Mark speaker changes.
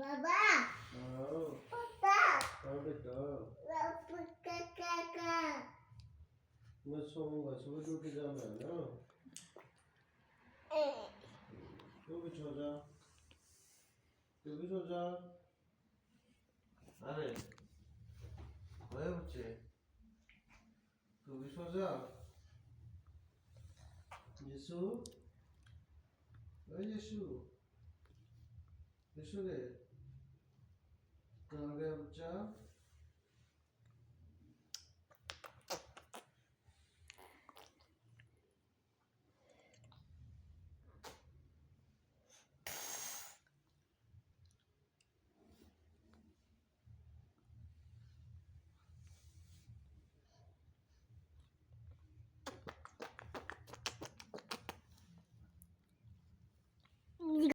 Speaker 1: आओ आओ बेटा मैं सोऊंगा सुबह ड्यूटी जाना है ना तू भी सो जा तू भी सो जा अरे ओए बच्चे तू भी सो जा यीशु ओए यीशु यीशु रे कहाँ गया बच्चा